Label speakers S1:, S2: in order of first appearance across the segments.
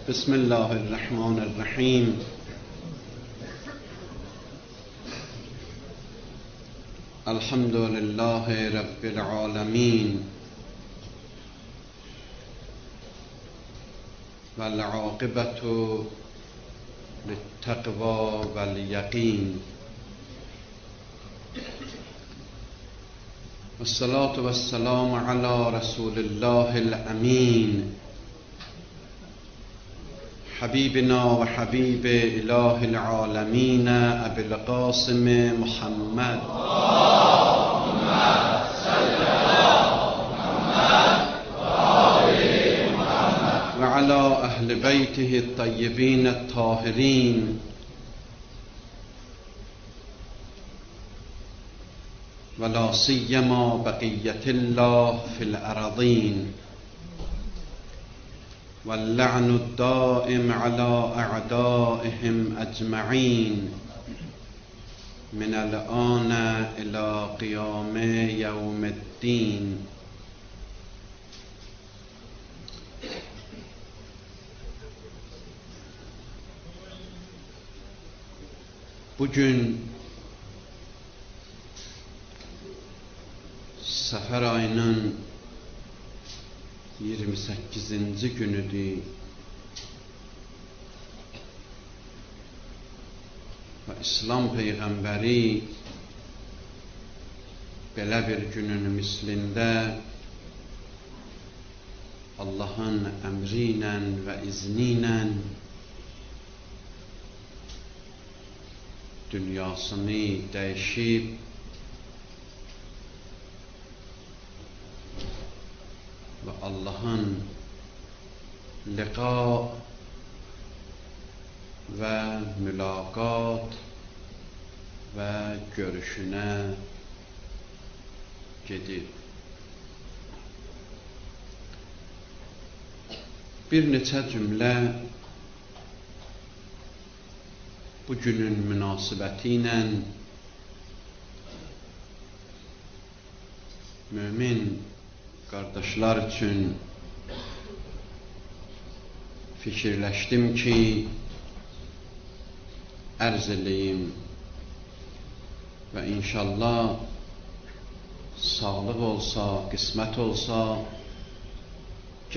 S1: بسم الله الرحمن الرحیم. الحمد لله رب العالمین والعاقبة للتقوى والیقین. والصلاة والسلام على رسول الله الامین حبیبنا و حبیب اله العالمین ابی القاسم محمد و علی اهل بیته الطیبین الطاهرین و لا سیما بقیة الله فی الارضین واللعن الدائم على أعدائهم أجمعين من الآن إلى قيام يوم الدين. Bugün Səfər ayının 28-ci günüdür və İslam Peyğəmbəri belə bir günün mislində Allahın əmri ilə və izni ilə dünyasını dəyişib və Allahın liqa və mülaqat və görüşünə gedib. Bir neçə cümlə bu günün münasibəti ilə mömin qardaşlar üçün fikirləşdim ki, ərz eləyim və inşallah sağlıq olsa, qismət olsa,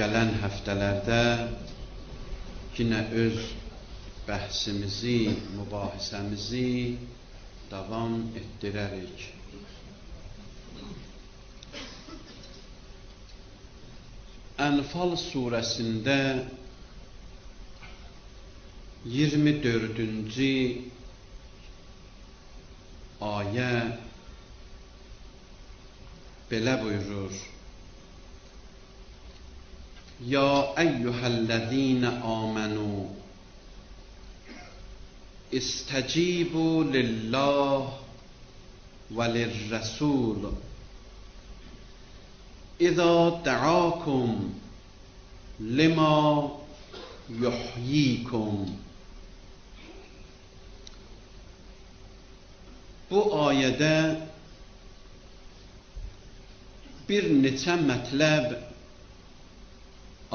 S1: gələn həftələrdə yenə öz bəhsimizi, mübahisəmizi davam etdirərik. Ənfal surəsində 24-cü ayə belə buyurur: Ya eyyuhəl-ləzīnə āmenū istəcībū lillāh və lirrəsūl İzâ da'akum lima yuhyikum. Bu ayədə bir neçə mətləb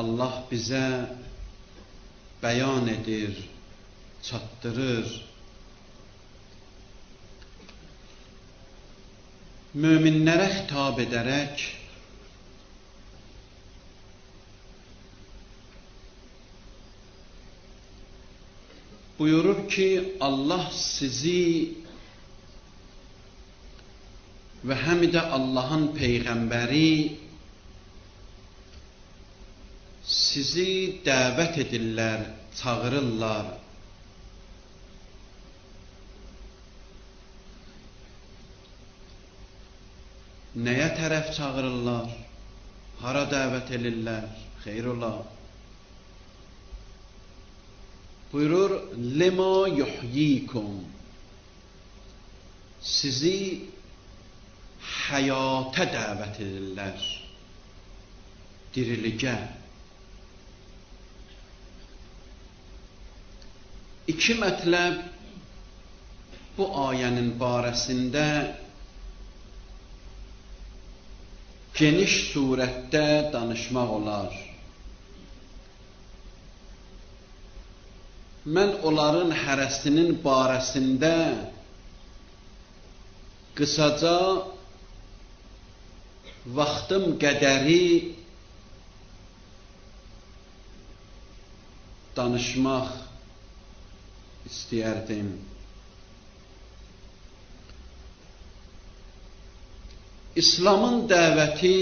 S1: Allah bizə bəyan edir, çatdırır. Möminlərə xitab edərək buyurur ki, Allah sizi və həm də Allahın Peyğəmbəri sizi dəvət edirlər, çağırırlar. Nəyə tərəf çağırırlar? Hara dəvət edirlər? Xeyr ola. Buyurur, lima yuhyikum. Sizi həyata dəvət edirlər, diriligə. İki mətləb bu ayənin barəsində geniş surətdə danışmaq olar. mən onların hərəsinin barəsində qısaca vaxtım qədəri danışmaq istəyərdim. İslamın dəvəti,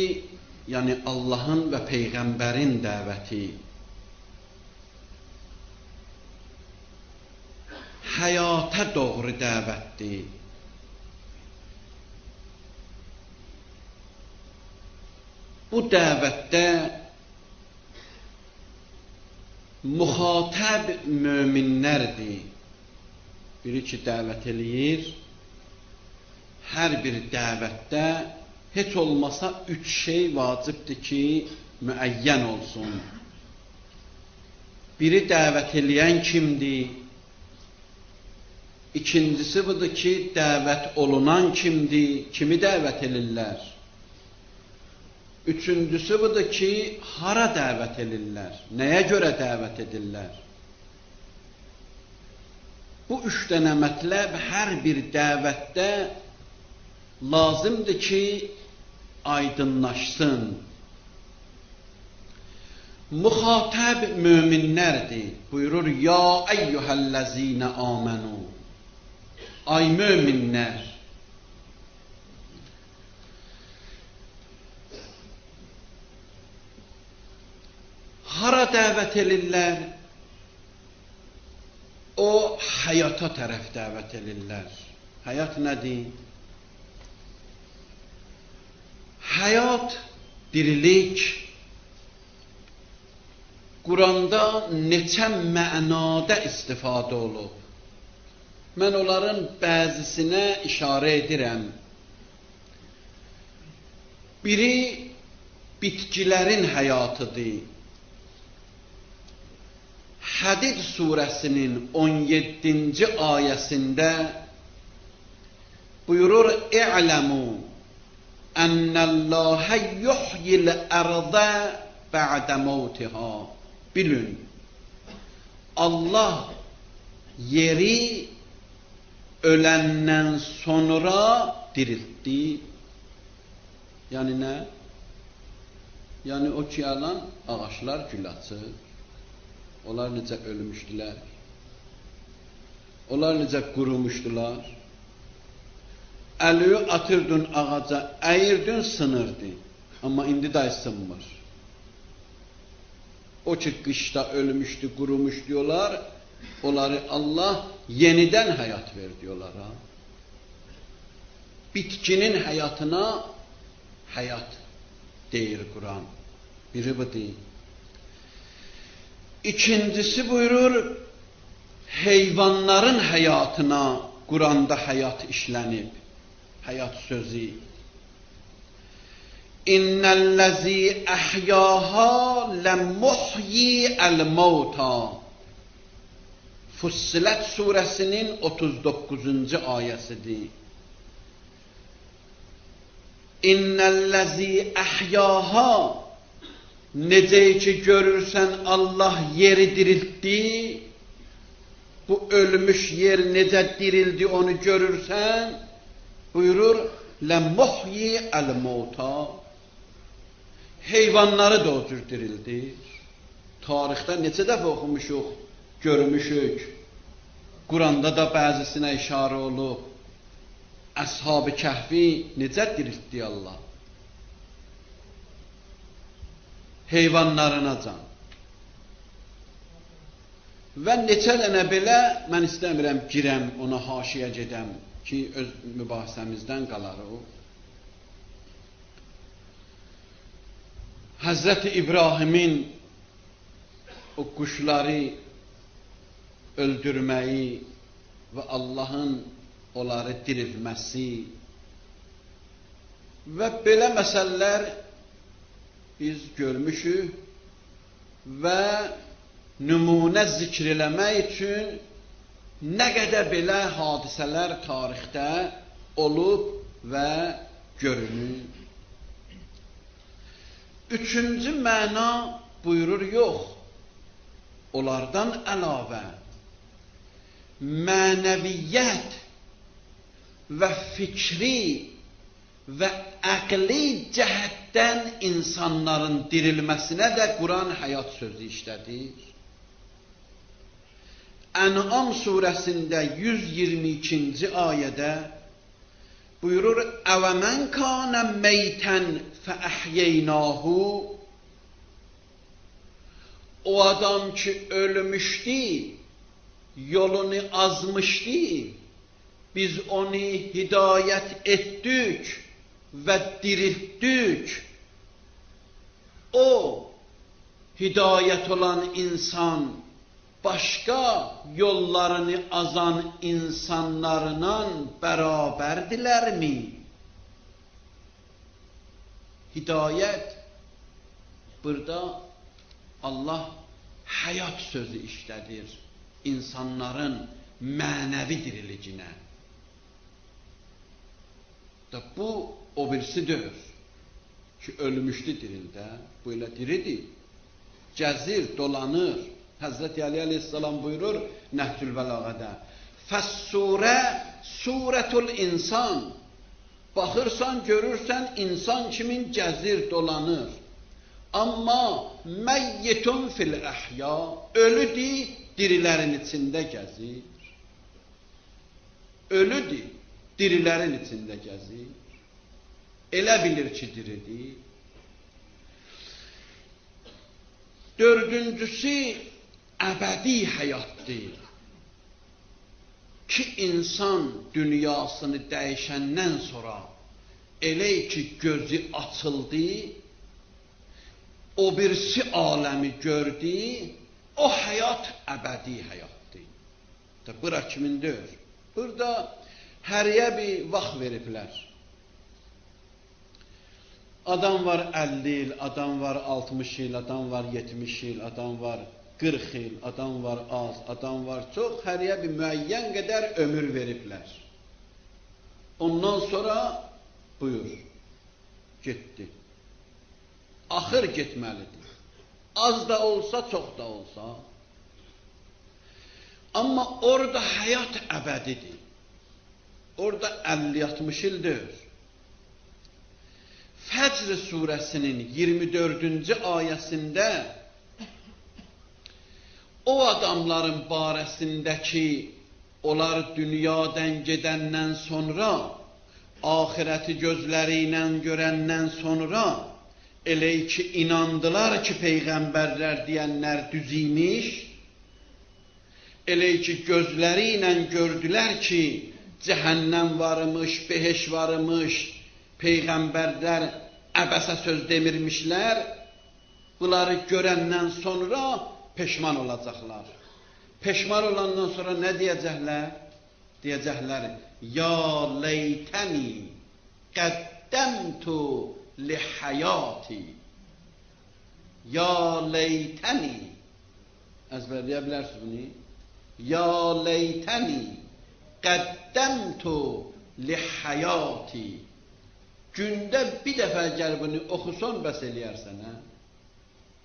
S1: yəni Allahın və Peyğəmbərin dəvəti həyata doğru dəvətdir. Bu dəvətdə müxatəb möminlərdir. Biri ki, dəvət eləyir, hər bir dəvətdə heç olmasa 3 şey vacibdir ki, müəyyən olsun. Biri dəvət eləyən kimdir? İkincisi budur ki, dəvət olunan kimdir? Kimi dəvət elirlər? Üçüncüsü budur ki, hara dəvət edirlər? Nəyə görə dəvət edirlər? Bu 3 dənə mətləb hər bir dəvətdə lazımdır ki, aydınlaşsın. Müxatəb möminlərdir. Buyurur, ya eyyuhəl-ləzinə amenu. Ay möminlər. Hara dəvət edirlər? O, həyata tərəf dəvət edirlər. Həyat nədir? Həyat, dirilik, Quranda neçə mənada istifadə olub. Mən onların bəzisinə işarə edirəm. Biri, bitkilərin həyatıdır. Hədid surəsinin 17-ci ayəsində buyurur, İ'ləmu ennəllâhə yuhyil ərdə bə'də mevtiha. Bilin, Allah yeri öləndən sonra diriltdi. Yəni nə? Yəni o ki, alan ağaçlar gül açır. Onlar necə ölmüşdülər? Onlar necə qurumuşdular? Əliyi atırdın ağaca, əyirdin, sınırdı. Amma indi də sınmır. O ki, qışda ölmüşdü, qurumuş diyorlar, onları Allah yenidən həyat verdi onlara. Bitkinin həyatına həyat deyir Quran. Biri bu deyil. İkincisi buyurur, heyvanların həyatına Quranda həyat işlənib. Həyat sözü. İnnellezî əhyâhâ lemmuhyi el-mevtâ. Fussilet suresinin 39. ayəsidir. İnnellezî əhyâhâ. Necə ki görürsən Allah yeri diriltdi, bu ölmüş yer necə dirildi onu görürsən, buyurur, lemmuhyi el-mevtâ. Heyvanları da o cür dirildir. Tarixdə neçə dəfə oxumuşuq, görmüşük. Quranda da bəzisinə işarə olub. Əshab-ı Kəhfi necə diriltdi Allah? Heyvanlarına can. Və neçə dənə belə, mən istəmirəm girəm, ona haşiyə gedəm ki, öz mübahisəmizdən qalar o. Həzrəti İbrahimin o quşları öldürməyi və Allahın onları diriltməsi və belə məsələlər biz görmüşük və nümunə zikr eləmək üçün nə qədər belə hadisələr tarixdə olub və görünür. Üçüncü məna buyurur, yox, onlardan əlavə mənəviyyət və fikri və əqli cəhətdən insanların dirilməsinə də Quran həyat sözü işlədir. Ən'am surəsində 122-ci ayədə buyurur: "Əvəmən kânə meytən fəəhyeynahu." O adam ki ölmüşdü, yolunu azmışdı, biz onu hidayət etdik və diriltdik. O hidayət olan insan başqa yollarını azan insanlarla bərabərdilərmi? Hidayət, burada Allah həyat sözü işlədir insanların mənəvi dirilicinə. Bu o birisi deyil ki ölmüşdü dirildə, bu elə diridir, gəzir, dolanır. Həzrəti Ali aleyhissalam buyurur Nəhcül Bəlağədə: "Fəs-surə surətul insan." Baxırsan, görürsən insan kimin gəzir, dolanır. Amma məyyitun fil əhya, ölüdür, dirilərin içində gəzir. Ölüdür, dirilərin içində gəzir. Elə bilir ki diridir. Dördüncüsü əbədi həyatdır ki insan dünyasını dəyişəndən sonra elə ki gözü açıldı, o birisi aləmi gördü, o həyat əbədi həyatdır. Bura kimin deyir? Burada həriyə bir vaxt veriblər. Adam var 50 il, adam var 60 il, adam var 70 il, adam var 40 il, adam var az, adam var çox, həriyə bir müəyyən qədər ömür veriblər. Ondan sonra buyur, getdi. Axır getməlidir. Az da olsa, çox da olsa. Amma orada həyat əbədidir. Orada 50-60 ildir. Fəcr surəsinin 24-cü ayəsində o adamların barəsindəki onlar dünyadan gedəndən sonra, ahirəti gözləri ilə görəndən sonra, elə ki inandılar ki peyğəmbərlər deyənlər düz imiş, elə ki gözləri ilə gördülər ki cəhənnəm varmış, beheş varmış, peyğəmbərlər əbəsə söz demirmişlər, bunları görəndən sonra peşman olacaqlar. Peşman olandan sonra nə deyəcəklər? Deyəcəklər: "Ya leytəni qəddəmtu li həyati." Ya leytəni. Əzbərləyə bilərsiniz bunu? Ya leytəni qəddəmtu li həyati. Gündə bir dəfə gəl bunu oxusan bəs eləyərsən, hə?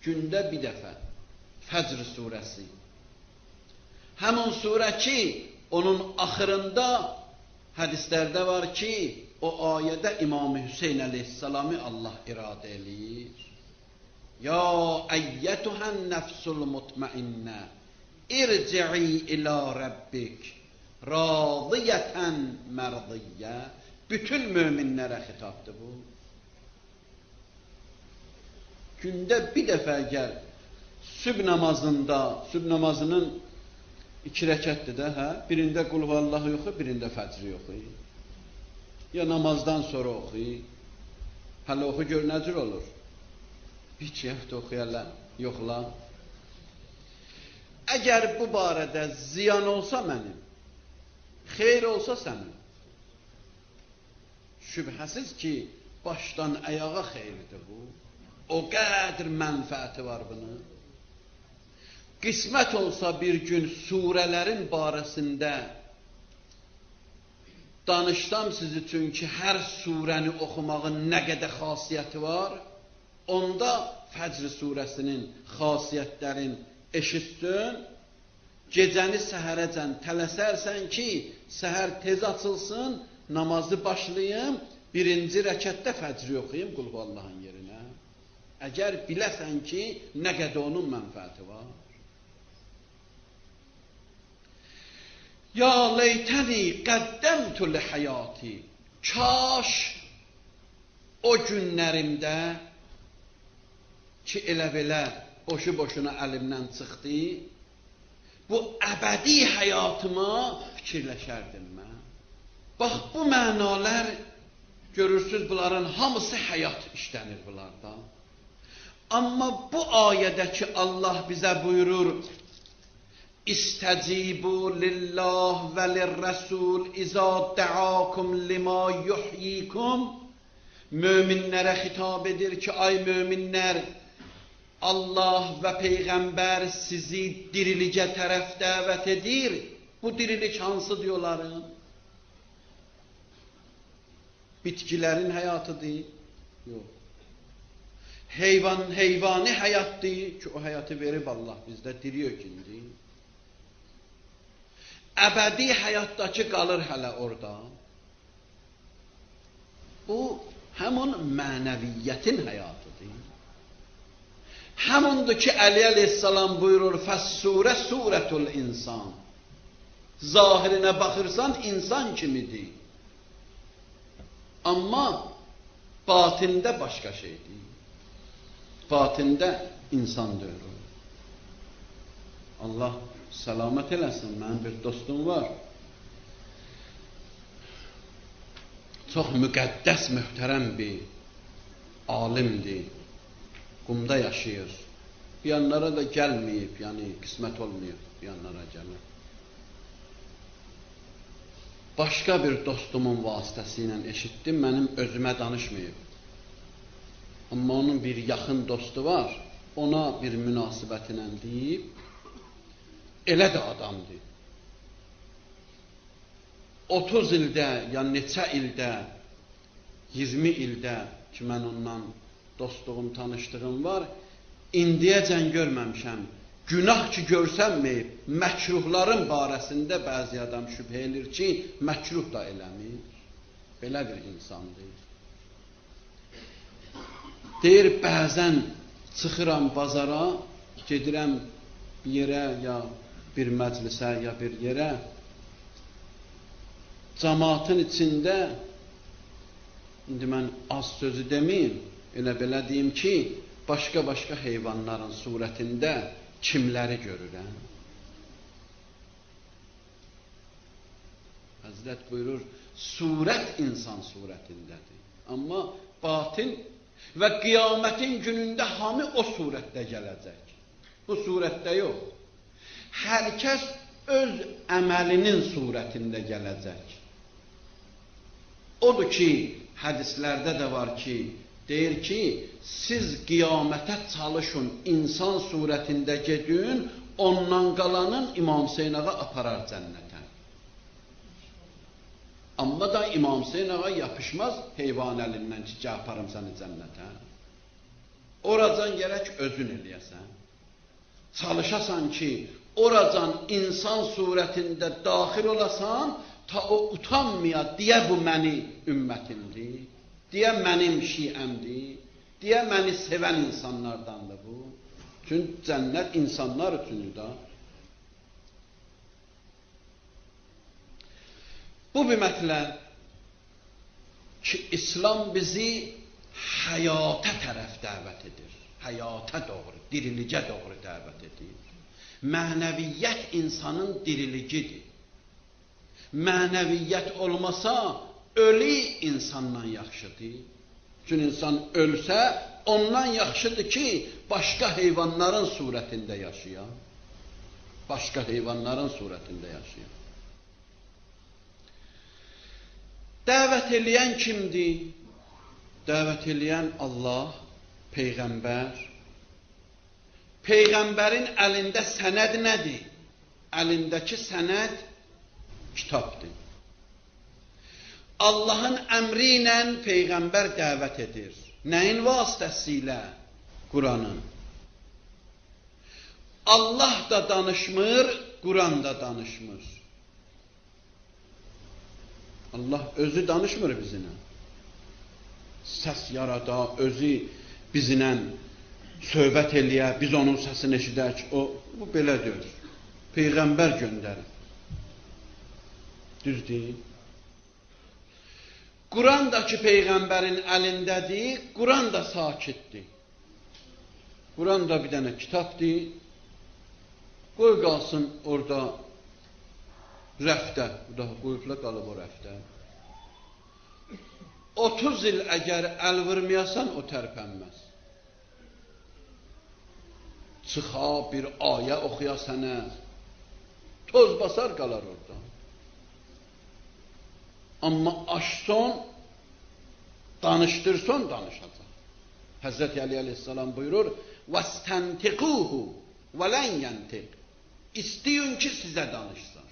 S1: Gündə bir dəfə. Fəcr surəsi. Həmin surə ki, onun axırında hədislərdə var ki, o ayədə İmam-ı Hüseyn əleyhissalamı Allah iradə eləyir. Ya əyyətuhən nəfsul mutmainnə irci'i ilə Rabbik radiyətən mərdiyyə. Bütün möminlərə xitabdır bu. Gündə bir dəfə gəl, sübh namazında, sübh namazının 2 rəkətdir də, hə? Birində qul huvallahu oxu, birində fəcri oxu. Ya namazdan sonra oxu. Hələ oxu gör nə cür olur. Bir həftə oxuyarlar, yoxla. Əgər bu barədə ziyan olsa mənim, xeyr olsa sənin, şübhəsiz ki, başdan ayağa xeyridir bu. O qədər mənfəəti var bunun. Qismət olsa bir gün surələrin barəsində danışsam siz üçün ki, hər surəni oxumağın nə qədər xasiyyəti var, onda Fəcr surəsinin xasiyyətlərin eşitsin gecəni səhərəcən tələsərsən ki, səhər tez açılsın, namazı başlayım, birinci rəkətdə fəcri oxuyum Qulhuallahın yerinə. Əgər biləsən ki, nə qədər onun mənfəəti var. Ya leytəni qəddəmtu li həyati. Kaş o günlərimdə ki, elə belə boşu-boşuna əlimdən çıxdı, bu əbədi həyatıma fikirləşərdim mən. Bax, bu mənalar, görürsünüz, bunların hamısı həyat işlənir bunlarda. Amma bu ayədəki Allah bizə buyurur, İstəcibu lillah və lirrəsul izə dəakum lima yuhyikum. Möminlərə xitab edir ki, ay möminlər, Allah və Peyğəmbər sizi dirilicə tərəf dəvət edir. Bu dirilik hansı diyorların? Bitkilərin həyatıdır? Yox. Heyvani həyatdır ki, o həyatı verib Allah bizdə diriyor indi. Əbədi həyatdakı qalır hələ orada. Bu, həmin mənəviyyətin həyatıdır. Həmundur ki, Əli əleyhissalam buyurur, Fəs-surə surətul insan. Zahirinə baxırsan, insan kimidir. Amma batində başqa şeydir. Batində insan deyir. Allah səlamət eləsin, mənim bir dostum var. Çox müqəddəs, möhtərəm bir alimdir. Qumda yaşayır. Bir yanlara da gəlməyib, yəni qismət olmayıb bir yanlara gəlir. Başqa bir dostumun vasitəsilə eşitdim, mənim özümə danışmayıb. Amma onun bir yaxın dostu var, ona bir münasibətinə deyib, elə də adamdır. 30 ildə, ya neçə ildə, 20 ildə ki, mən ondan dostluğum, tanışdığım var, indiyəcən görməmişəm. Günah ki, görsənməyib, məkruhların barəsində bəzi adam şübhə edir ki, məkruh da eləmir. Belə bir insandır. Deyir, bəzən çıxıram bazara, gedirəm bir yerə, ya bir məclisə, ya bir yerə, cəmaatın içində, indi mən az sözü deməyim, elə belə deyim ki, başqa-başqa heyvanların surətində kimləri görürəm? Həzrət buyurur, surət insan surətindədir. Amma batin və qiyamətin günündə hamı o surətdə gələcək. Bu surətdə yox. Hər kəs öz əməlinin surətində gələcək. Odur ki, hədislərdə də var ki, deyir ki, siz qiyamətə çalışın, insan surətində gedin, ondan qalanın İmam Hüseyin ağa aparar cənnətə. Amma da İmam Hüseyin ağa yapışmaz heyvan əlindən ki, aparım səni cənnətə. Oracan gərək özün eləyəsən. Çalışasan ki, oracan insan surətində daxil olasan, ta o utanmaya, deyə bu məni ümmətimdir, deyə mənim şiəmdir, deyə məni sevən insanlardandır bu. Çünki cənnət insanlar üçündür da. Bu bir mətləb ki, İslam bizi həyata tərəf dəvət edir. Həyata doğru, dirilicə doğru dəvət edir. Mənəviyyət insanın diriligidir. Mənəviyyət olmasa, ölü insandan yaxşıdır. Çünki insan ölsə, ondan yaxşıdır ki, başqa heyvanların surətində yaşayan. Başqa heyvanların surətində yaşayan. Dəvət eləyən kimdir? Dəvət eləyən Allah, Peyğəmbər. Peyğəmbərin əlində sənəd nədir? Əlindəki sənəd kitabdır. Allahın əmri ilə Peyğəmbər dəvət edir. Nəyin vasitəsilə? Quranın. Allah da danışmır, Quran da danışmır. Allah özü danışmır bizimlə. Səs yarada, özü bizimlə söhbət eləyə, biz onun səsini eşidək. Bu belə deyir. Peyğəmbər göndərir. Düz deyil. Qurandakı Peyğəmbərin əlindədir, Quran da sakitdir. Quran da bir dənə kitabdır. Qoy qalsın orada rəfdə. Bu da qoyubla qalıb o rəfdə. 30 il əgər əl vurmayasan, o tərpənməz. Çıxa bir ayə oxuya sənə, toz basar qalar orada. Amma açson, danışdırson danışacaq. Həzrəti Ali aleyhissalam buyurur, وَاسْتَنْتِقُوهُ وَلَنْ يَنْتِقْ İstəyin ki, sizə danışsın.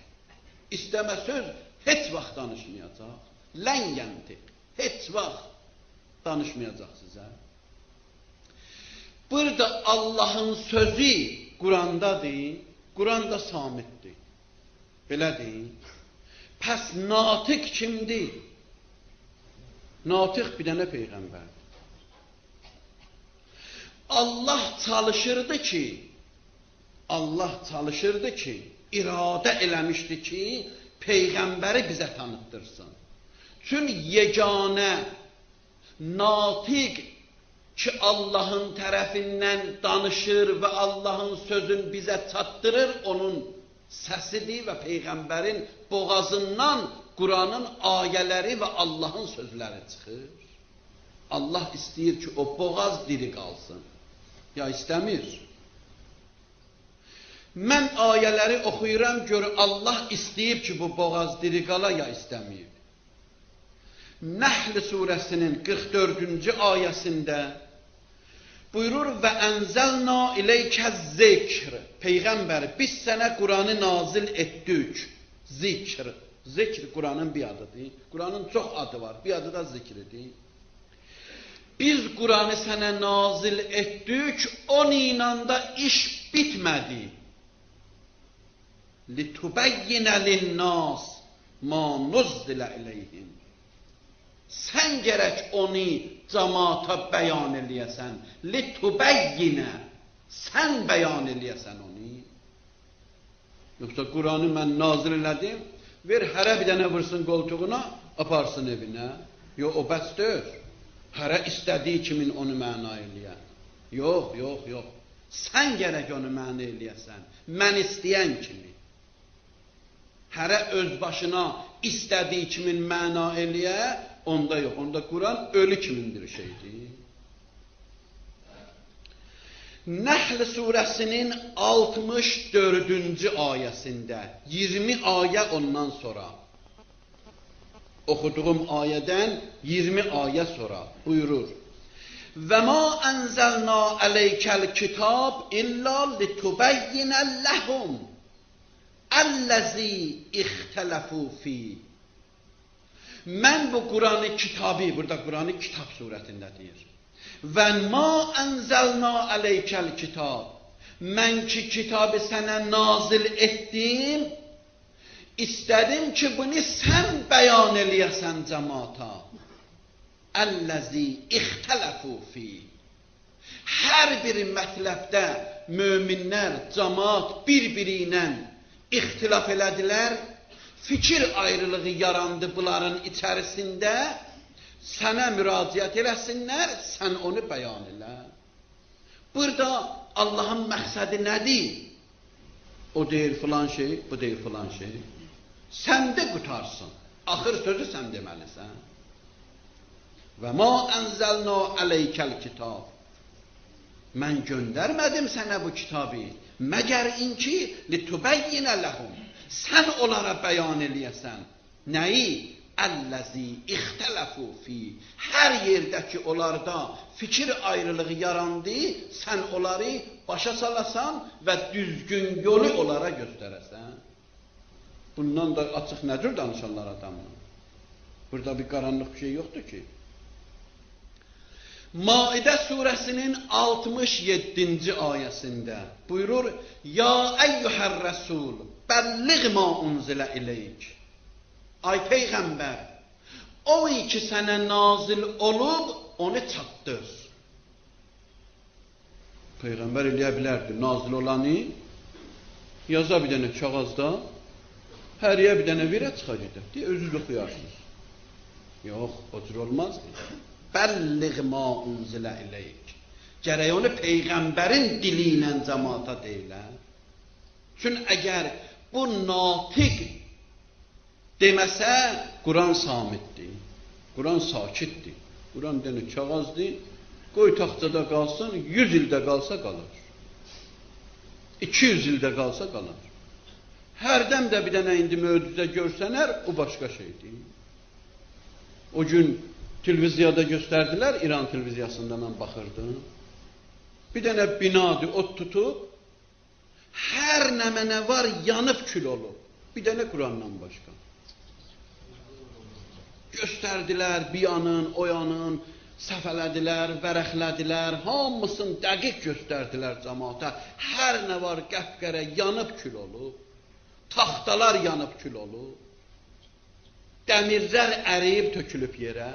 S1: İstəmə söz heç vaxt danışmayacaq. Lən yəntiq. Heç vaxt danışmayacaq sizə. Burada Allahın sözü Qurandadır, Quran da samitdir. Belədir. Pəs natiq kimdir? Natiq bir dənə Peyğəmbərdir. Allah çalışırdı ki, iradə eləmişdi ki, Peyğəmbəri bizə tanıtdırsın. Çünki yeganə, natiq ki, Allahın tərəfindən danışır və Allahın sözün bizə çatdırır, onun səsidir və Peyğəmbərin boğazından Quranın ayələri və Allahın sözləri çıxır. Allah istəyir ki, o boğaz diri qalsın. Ya istəmir. Mən ayələri oxuyuram, gör Allah istəyib ki, bu boğaz diri qala, ya istəmir. Nəhl surəsinin 44-cü ayəsində buyurur və ənzəlna ileykə zikr. Peyğəmbər, biz sənə Quranı nazil etdik. Zikr. Zikr Quranın bir adıdır. Quranın çox adı var. Bir adı da zikridir. Biz Quranı sənə nazil etdik. Onunla da iş bitmədi. لِتُبَيِّنَ لِلنَّاسِ مَا نُزِّلَ إِلَيْهِمْ Sən gərək onu cəmaata bəyan eləyəsən. لِتُبَيِّنَ Sən bəyan eləyəsən onu. Yoxsa Quranı mən nazil elədim, ver hərə bir dənə vursun qoltuğuna, aparsın evinə. Yox, o bəs deyir. Hərə istədiyi kimin onu məna eləyən. Yox, yox, yox. Sən gərək onu məna eləyəsən. Mən istəyən kimi. Hərə öz başına istədiyi kimin məna eləyə, onda yox. Onda Quran ölü kimindir şeydir. Nəhl surəsinin 64-cü ayəsində, 20 ayə ondan sonra, oxuduğum ayədən 20 ayə sonra buyurur. Və ma ənzəlna ələykəl kitab illa litubəyyinə ləhum əlləzi ixtələfu fi. Mən bu Quranı kitabı, burada Quranı kitab surətində deyir. Və ma ənzəlna ələykəl kitab. Mən ki kitabı sənə nazil etdim, istədim ki bunu sən bəyan eləyəsən cəmaata. Əlləzi ixtələfu fi. Hər bir mətləbdə möminlər, cəmaat bir-biri ilə ixtilaf elədilər, fikir ayrılığı yarandı bunların içərisində, sənə müraciət eləsinlər, sən onu bəyan elə. Burada Allahın məqsədi nədir? O deyir filan şey, bu deyir filan şey. Sən də qutarsın. Axır sözü sən deməlisən. Və ma ənzəlna ələykəl kitab. Mən göndərmədim sənə bu kitabı, məgər inki litubəyyinə ləhum. Sən onlara bəyan eləyəsən. Nəyi? Əlləzi ixtələfu fi. Hər yerdə ki onlarda fikir ayrılığı yarandı, sən onları başa salasan və düzgün yolu onlara göstərəsən. Bundan da açıq nədir danışanlar adamlar? Burada bir qaranlıq bir şey yoxdur ki. Maidə surəsinin 67-ci ayəsində buyurur: Ya eyyuhər rəsul, bəlliğ ma unzilə ileyk. Ay Peyğəmbər, o ki sənə nazil olub, onu çatdır. Peyğəmbər eləyə bilərdi, nazil olanı yaza bir dənə kağızda, həriyə bir dənə verə çıxa gedir. Deyə özünüz oxuyarsınız. Yox, o cür olmazdı. Bəlliğ ma unzilə ileyk. Gərək onu Peyğəmbərin dili ilə cəmaata deyilər. Çünki əgər bu natiq deməsə, Quran samitdir, Quran sakitdir. Quran dənə kağızdır, qoy taxtada qalsın, 100 ildə qalsa qalar. 200 ildə qalsa qalar. Hərdən də bir dənə indi möcüzə görsənər, o başqa şeydir. O gün televiziyada göstərdilər, İran televiziyasında mən baxırdım. Bir dənə binadır, ot tutub, hər nə var yanıb kül olub. Bir dənə Qurandan başqa. Göstərdilər, bir yanın, o yanın, səfələdilər, vərəxlədilər, hamısını dəqiq göstərdilər cəmaata. Hər nə var qəpqərə yanıb kül olub, taxtalar yanıb kül olub, dəmirlər əriyib tökülüb yerə.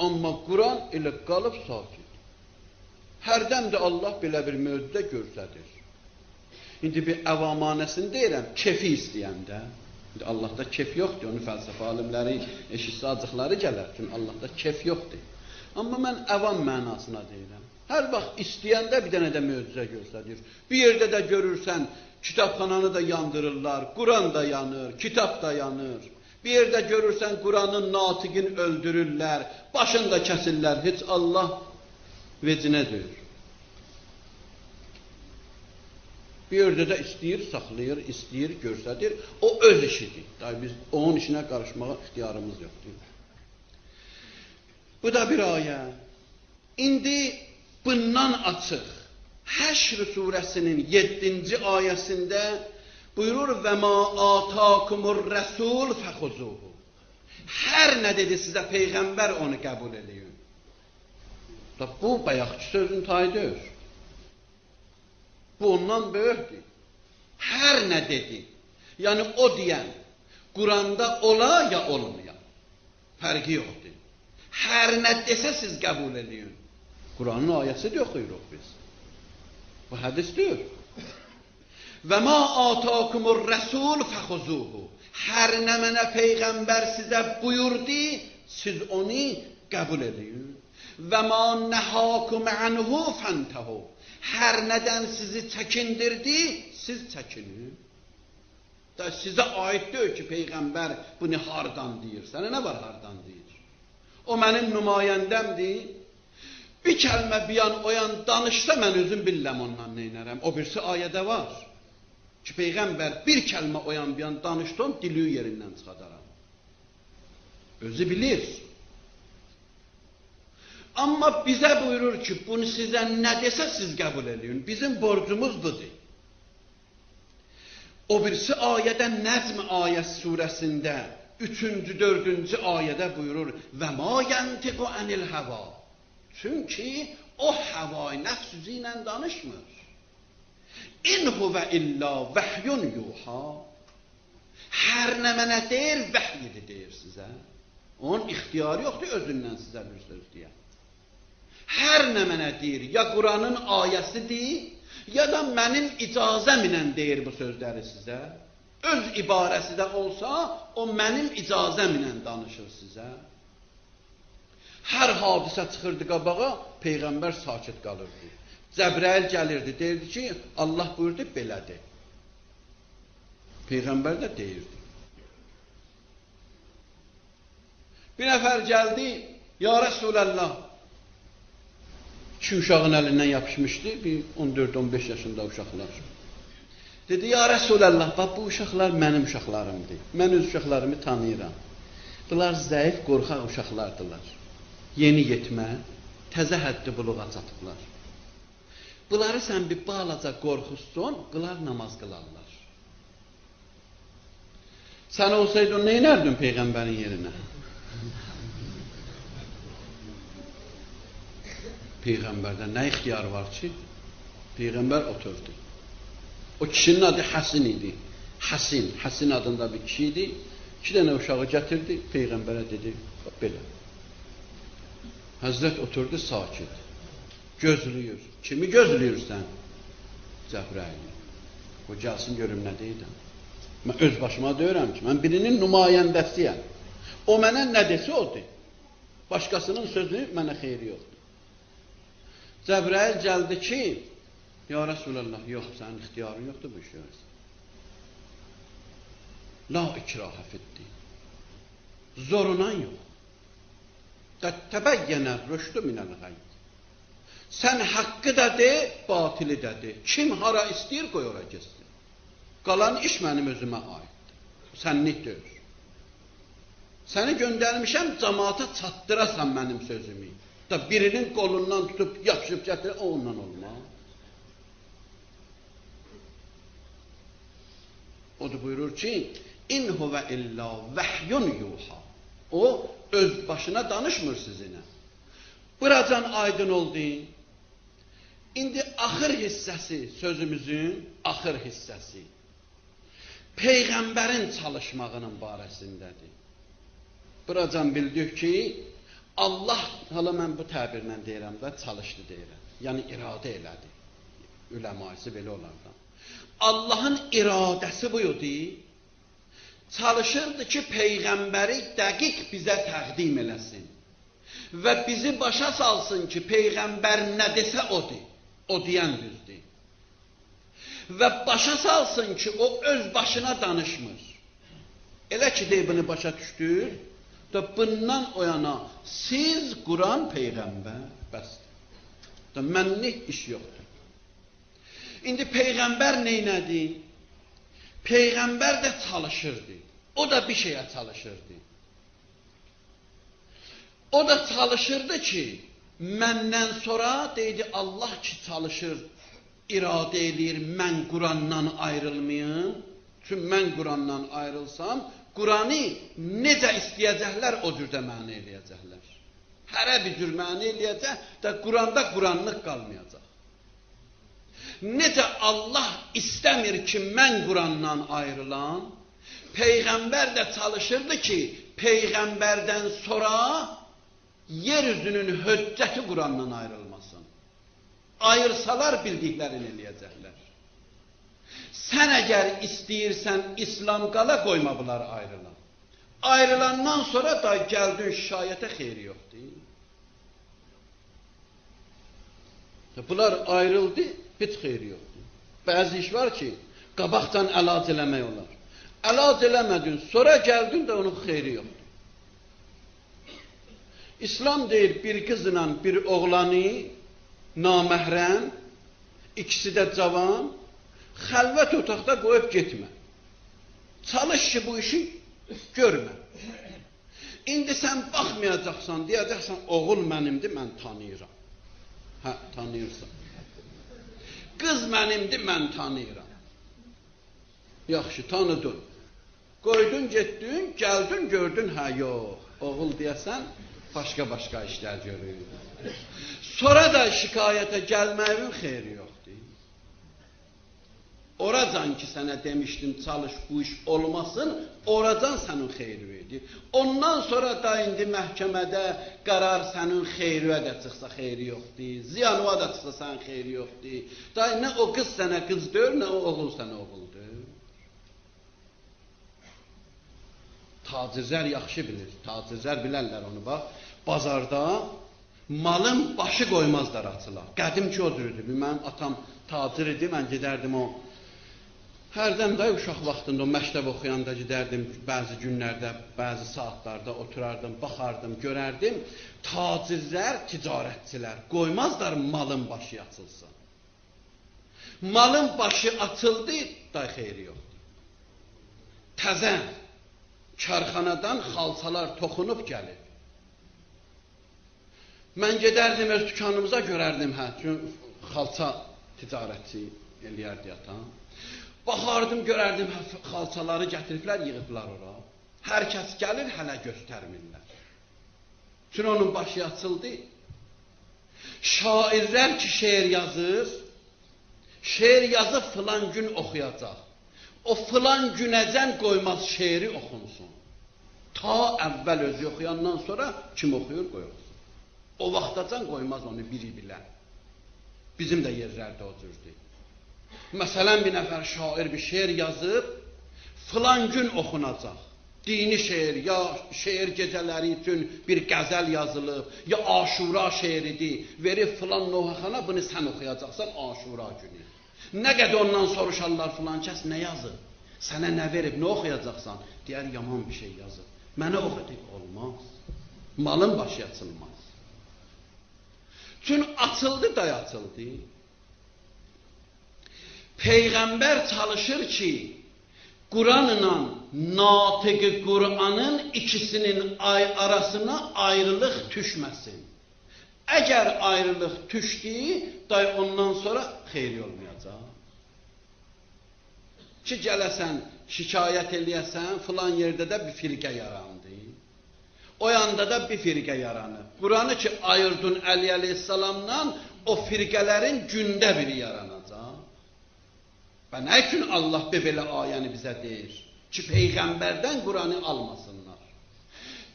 S1: Amma Quran elə qalıb sakit. Hərdən də Allah belə bir möcüzə göstərir. İndi bir əvamanəsini deyirəm, kefi istəyəndə. İndi Allahda kef yoxdur, onu fəlsəfə alimləri, eşitsə acıqları gələr. Çünki Allahda kef yoxdur. Amma mən əvam mənasına deyirəm. Hər vaxt istəyəndə bir dənə də möcüzə göstərir. Bir yerdə də görürsən, kitabxananı da yandırırlar, Quran da yanır, kitab da yanır. Bir yerdə görürsən, Quranın natiqini öldürürlər, başını da kəsirlər, heç Allah vecinə deyir. Bir yerdə də istəyir, saxlayır, istəyir, göstərir, o öz işidir. Biz onun işinə qarışmağa ixtiyarımız yoxdur. Bu da bir ayə. İndi bundan açıq, Həşr surəsinin 7-ci ayəsində buyurur: Və ma atakumur rəsul fəxuzuhu. Hər nə dedi sizə Peyğəmbər, onu qəbul edin. Bu bayaqçı sözün tayıdır. Bu ondan böyükdür. Hər nə dedi. Yəni o deyən, Quranda ola ya olmaya. Fərqi yoxdur. Hər nə desə siz qəbul edin. Quranın ayəsidir, oxuyuruq biz. Bu hədisdir. Və ma atakumur rəsul fəxuzuhu. Hər nə mənə Peyğəmbər sizə buyurdu, siz onu qəbul edin. Və ma nəhakum anhu fəntehu. Hər nədən sizi çəkindirdi, siz çəkinin. Da sizə aid deyil ki, Peyğəmbər bunu hardan deyir? Sənə nə var hardan deyir? O mənim nümayəndəmdir. Bir kəlmə bir yan o yan danışsa, mən özüm bilirəm ondan neynərəm. O birisi ayədə var ki, Peyğəmbər bir kəlmə o yan bir yan danışdı, dili yerindən çıxadaram. Özü bilir. Amma bizə buyurur ki, bunu sizə nə desə siz qəbul edin. Bizim borcumuz budur. O birisi ayədə Nəzm ayəsi surəsində 3-cü, 4-cü ayədə buyurur: Və ma yantiqu anil hava. Çünki o havai nəfs üzü ilə danışmır. İn huvə illa vəhyun yuha. Hər nə mənə deyir, vəhyidir deyir sizə. Onun ixtiyarı yoxdur özündən sizə bir söz deyər. Hər nə mənə deyir, ya Quranın ayəsidir, ya da mənim icazəm ilə deyir bu sözləri sizə. Öz ibarəsi də olsa, o mənim icazəm ilə danışır sizə. Hər hadisə çıxırdı qabağa, Peyğəmbər sakit qalırdı. Cəbrəil gəlirdi, deyirdi ki, Allah buyurdu, belədir. Peyğəmbər də deyirdi. Bir nəfər gəldi, ya Rəsuləllah, 2 uşağın əlindən yapışmışdı, bir 14-15 yaşında uşaqlar. Dedi, ya Rəsuləllah, bax, bu uşaqlar mənim uşaqlarımdır. Mən öz uşaqlarımı tanıyıram. Bunlar zəif, qorxaq uşaqlardılar. Yeni yetmə, təzə həddi buluğa çatıblar. Bunları sən bir balaca qorxusun, qılar namaz qılarlar. Sən olsaydın, nə inərdin Peyğəmbərin yerinə? Peyğəmbərdə nə ixtiyar var ki? Peyğəmbər oturdu. O kişinin adı Həsin idi. Həsin adında bir kişi idi. 2 dənə uşağı gətirdi, Peyğəmbərə dedi, belə. Həzrət oturdu sakit. Gözləyir. Kimi gözləyirsən? Cəbrəil. O gəlsin görüm nə deyirəm. Mən öz başıma deyirəm ki, mən birinin nümayəndəsiyəm. O mənə nə desə odur. Başqasının sözü mənə xeyri yoxdur. Cəbrəil gəldi ki, ya Rasulallah, yox, sənin ixtiyarın yoxdur bu işə. La ikrahə fiddi. Zorunan yox. Təbəyyənə rüşdü minəl qeyb. Sən haqqı da de, batili də de. Kim hara istəyir qoy ora getsin. Qalan iş mənim özümə aiddir. Sənlik deyil. Səni göndərmişəm, cəmaata çatdırasan mənim sözümü. Da birinin qolundan tutub yapışıb gətirir, o ondan olmaz. O da buyurur ki, İn huvə illa vəhyun yuha. O öz başına danışmır sizinə. Buracan aydın oldu. İndi axır hissəsi, sözümüzün axır hissəsi Peyğəmbərin çalışmağının barəsindədir. Buracan bildik ki, Allah, hala mən bu təbirlə deyirəm də, çalışdı deyirəm. Yəni iradə elədi. Üləması belə olardan. Allahın iradəsi buydu. Çalışırdı ki, Peyğəmbəri dəqiq bizə təqdim eləsin. Və bizi başa salsın ki, Peyğəmbər nə desə odur. O deyən düzdür. Və başa salsın ki, o öz başına danışmır. Elə ki, deyibini başa düşdür, da bundan o yana siz Quran Peyğəmbər bəsdir. Da mənlik iş yoxdur. İndi Peyğəmbər neynədi? Peyğəmbər də çalışırdı. O da bir şeyə çalışırdı. O da çalışırdı ki, məndən sonra deydi Allah ki çalışır, iradə edir, mən Qurandan ayrılmayım. Çünki mən Qurandan ayrılsam, Quranı necə istəyəcəklər, o cürdə məni eləyəcəklər. Hərə bir cür məni eləyəcək, da Quranda Quranlıq qalmayacaq. Necə Allah istəmir ki, mən Qurandan ayrılam, Peyğəmbər də çalışırdı ki, Peyğəmbərdən sonra yeryüzünün höccəti Qurandan ayrılmasın. Ayırsalar bildiklərini eləyəcəklər. Sən əgər istəyirsən İslam qala qoyma bunlar ayrılan. Ayrılandan sonra da gəldin şikayətə xeyri yoxdur. Bunlar ayrıldı, heç xeyri yoxdur. Bəzi iş var ki, qabaqdan əlac eləmək olar. Əlac eləmədin, sonra gəldin də onun xeyri yoxdur. İslam deyir, bir qızla bir oğlanı naməhrəm, ikisi də cavan, xəlvət otaqda qoyub getmə. Çalış ki, bu işi görmə. İndi sən baxmayacaqsan, deyəcəksən, oğul mənimdir, mən tanıyıram. Hə, tanıyırsan. Qız mənimdir, mən tanıyıram. Yaxşı, tanıdın. Qoydun, getdin, gəldin, gördün, hə, yox. Oğul deyəsən, başqa işlər görür. Sonra da şikayətə gəlməyin xeyri yoxdur. Oracan ki, sənə demişdim, çalış bu iş olmasın, oracan sənin xeyri verir. Ondan sonra da indi məhkəmədə qərar sənin xeyriyə də çıxsa xeyri yoxdur, ziyanıva da çıxsa sənin xeyri yoxdur. Da nə o qız sənə qızdır, nə o oğul sənə oğuldur. Tacirlər yaxşı bilir, tacirlər bilərlər onu, bax. Bazarda malın başı qoymazlar açılar. Qədim ki, o cürdür. Mənim atam tacir idi, mən gedərdim o. Hərdən də uşaq vaxtında, o məktəb oxuyanda gedərdim, bəzi günlərdə, bəzi saatlarda oturardım, baxardım, görərdim. Tacirlər, ticarətçilər qoymazlar malın başı açılsın. Malın başı açıldı, da xeyri yoxdur. Təzə karxanadan xalçalar toxunub gəlir. Mən gedərdim öz dükanımıza görərdim, hə, çünki xalça ticarətçi eləyərdi atan. Baxardım, görərdim, xalçaları gətiriblər, yığıblar ora. Hər kəs gəlir, hələ göstərmirlər. Çünki onun başı açıldı. Şairlər ki, şeir yazır, şeir yazıb filan gün oxuyacaq. O filan günəcən qoymaz şeiri oxunsun. Ta əvvəl özü oxuyandan sonra kim oxuyur qoyulsun. O vaxtacan qoymaz onu biri bilən. Bizim də yerlərdə o cürdür. Məsələn, bir nəfər şair bir şeir yazıb, filan gün oxunacaq. Dini şeir, ya şeir gecələri üçün bir qəzəl yazılıb, ya Aşura şeiridir, verib filan Nohaxana, bunu sən oxuyacaqsan Aşura günü. Nə qədər ondan soruşarlar filan kəs nə yazıb, sənə nə verib, nə oxuyacaqsan, deyər yaman bir şey yazıb. Mənə oxuyacaq olmaz, malın başı açılmaz. Çünki açıldı da açıldı. Peyğəmbər çalışır ki, Kur'an'la natiqi Kur'an'ın ikisinin arasına ayrılıq düşməsin. Əgər ayrılıq düşdü, day ondan sonra xeyri olmayacaq. Ki gələsən, şikayət eləyəsən, filan yerdə də bir firqə yarandı. O yanda da bir firqə yaranıb. Kur'an'ı ki ayırdın Əli əleyhissalamla, o firqələrin gündə biri yaranacaq. Və nə üçün Allah belə ayəni bizə deyir? Ki, Peyğəmbərdən Kur'an'ı almasınlar.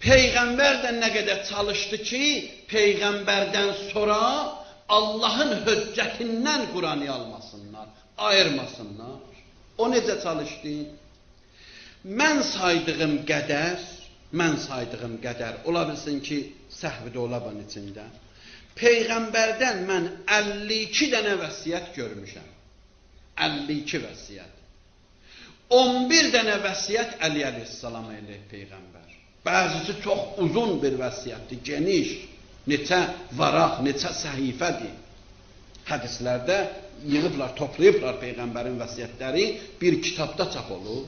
S1: Peyğəmbər də nə qədər çalışdı ki, Peyğəmbərdən sonra Allahın höccətindən Kur'an'ı almasınlar, ayırmasınlar. O necə çalışdı? Mən saydığım qədər, ola bilsin ki, səhvi də ola bunun içində. Peyğəmbərdən mən 52 dənə vəsiyyət görmüşəm. 52 vəsiyyət. 11 dənə vəsiyyət Əli əleyhissalam eləyib Peyğəmbər. Bəzisi çox uzun bir vəsiyyətdir, geniş, neçə varaq, neçə səhifədir. Hədislərdə yığıblar, toplayıblar Peyğəmbərin vəsiyyətləri, bir kitabda çap olur.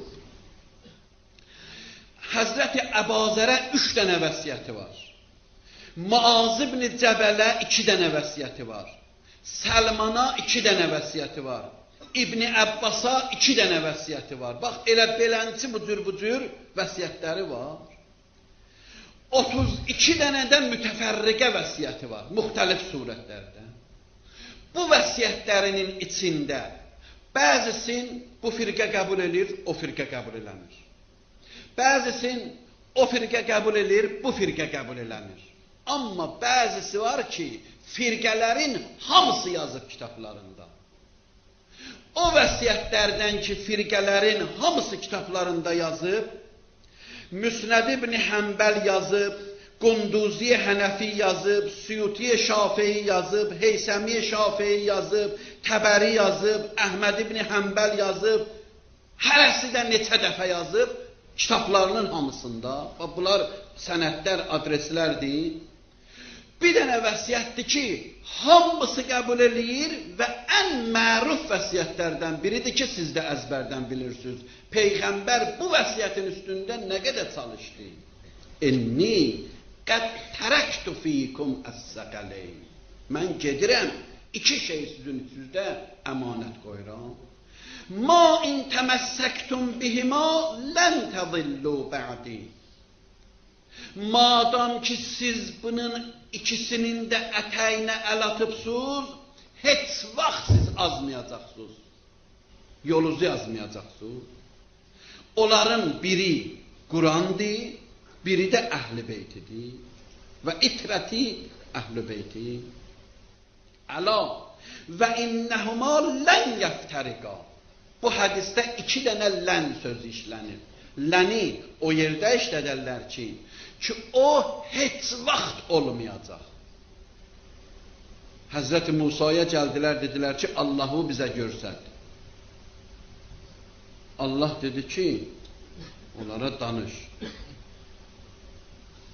S1: Həzrəti Əbazərə 3 dənə vəsiyyəti var. Muaz ibn Cəbələ 2 dənə vəsiyyəti var. Səlmana 2 dənə vəsiyyəti var. İbn Əbbasa 2 dənə vəsiyyəti var. Bax, elə belənçi bu cür vəsiyyətləri var. 32 dənədən mütəfərriqə vəsiyyəti var, müxtəlif surətlərdə. Bu vəsiyyətlərinin içində bəzisin bu firqə qəbul edir, o firqə qəbul eləmir. Bəzisin o firqə qəbul edir, bu firqə qəbul eləmir. Amma bəzisi var ki, firqələrin hamısı yazıb kitablarında. O vəsiyyətlərdən ki, firqələrin hamısı kitablarında yazıb, Müsnəd ibn Həmbəl yazıb, Qunduzi Hənəfi yazıb, Suyuti Şafii yazıb, Heysəmi Şafii yazıb, Təbəri yazıb, Əhməd ibn Həmbəl yazıb, hərəsi də neçə dəfə yazıb, kitablarının hamısında, bunlar sənədlər, adreslərdir. Bir dənə vəsiyyətdir ki, hamısı qəbul eləyir və ən məruf vəsiyyətlərdən biridir ki, siz də əzbərdən bilirsiniz. Peyğəmbər bu vəsiyyətin üstündə nə qədər çalışdı? İnni qəd tərəktu fikum əs-səqələyn. Mən gedirəm, 2 şey sizin üstünüzdə əmanət qoyuram. Ma in təməssəktum bihima lən təzillu bə'di. Madam ki siz bunun ikisinin də ətəyinə əl atıbsınız, heç vaxt siz azmayacaqsınız. Yolunuzu azmayacaqsınız. Onların biri Kur'andır, biri də Əhl-i Beytidir. Və itrəti Əhl-i Beyti. Əla və innəhuma lən yəftəriqa. Bu hədisdə 2 dənə lən sözü işlənir. Ləni o yerdə işlədərlər ki, o heç vaxt olmayacaq. Həzrəti Musaya gəldilər, dedilər ki, Allah'ı bizə görsət. Allah dedi ki, onlara danış.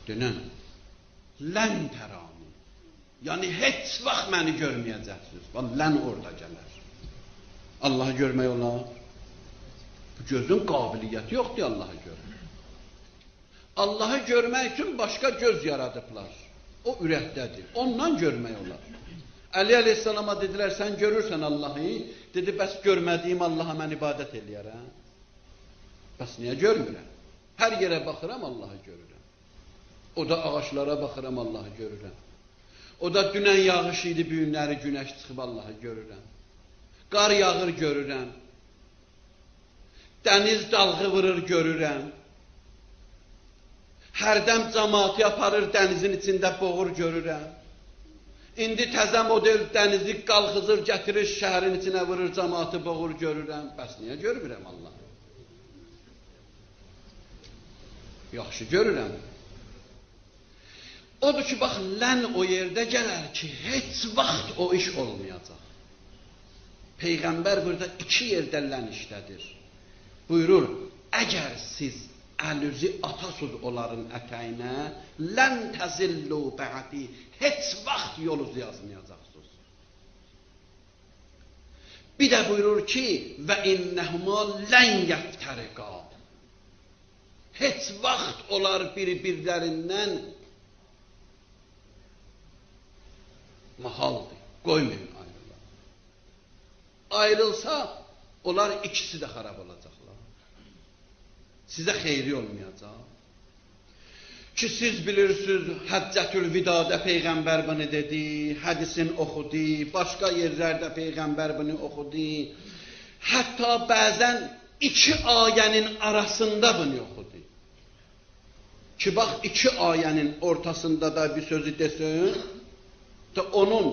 S1: Dönən, lən tərani. Yəni, heç vaxt məni görməyəcəksiniz. Lən orada gələr. Allah'ı görmək olar. Bu gözün qabiliyyəti yoxdur Allah'ı görmək. Allah'ı görmək üçün başqa göz yaradıblar. O ürəkdədir. Ondan görmək olar. Əli əleyhissalama dedilər, sən görürsən Allah'ı. Dedi, bəs görmədiyim Allah'a mən ibadət eləyərəm. Bəs niyə görmürəm? Hər yerə baxıram, Allah'ı görürəm. O da ağaçlara baxıram, Allah'ı görürəm. O da dünən yağış idi, bu günləri günəş çıxıb Allahı görürəm. Qar yağır görürəm. Dəniz dalğı vurur görürəm. Hərdəm cəmaatı aparır dənizin içində boğur görürəm. İndi təzə model dənizi qalxızır, gətirir şəhərin içinə vurur, cəmaatı boğur görürəm. Bəs niyə görmürəm Allah? Yaxşı görürəm. Odur ki, bax, lən o yerdə gələr ki, heç vaxt o iş olmayacaq. Peyğəmbər burada iki yerdə lən işlədir. Buyurur, əgər siz əlüzi atasız onların ətəyinə, lən təzillu bə'di, heç vaxt yolunuzu yazmayacaqsınız. Bir də buyurur ki, və innəhuma lən yəftəriqa. Heç vaxt onlar bir-birlərindən mahaldır, qoymayın ayrılar. Ayrılsa, onlar ikisi də xarab olacaqlar. Sizə xeyri olmayacaq. Ki, siz bilirsiniz, Həccətül Vidada Peyğəmbər bunu dedi, hədisin oxudu, başqa yerlərdə Peyğəmbər bunu oxudu. Hətta bəzən iki ayənin arasında bunu oxudu. Ki, bax, iki ayənin ortasında da bir sözü desin, onun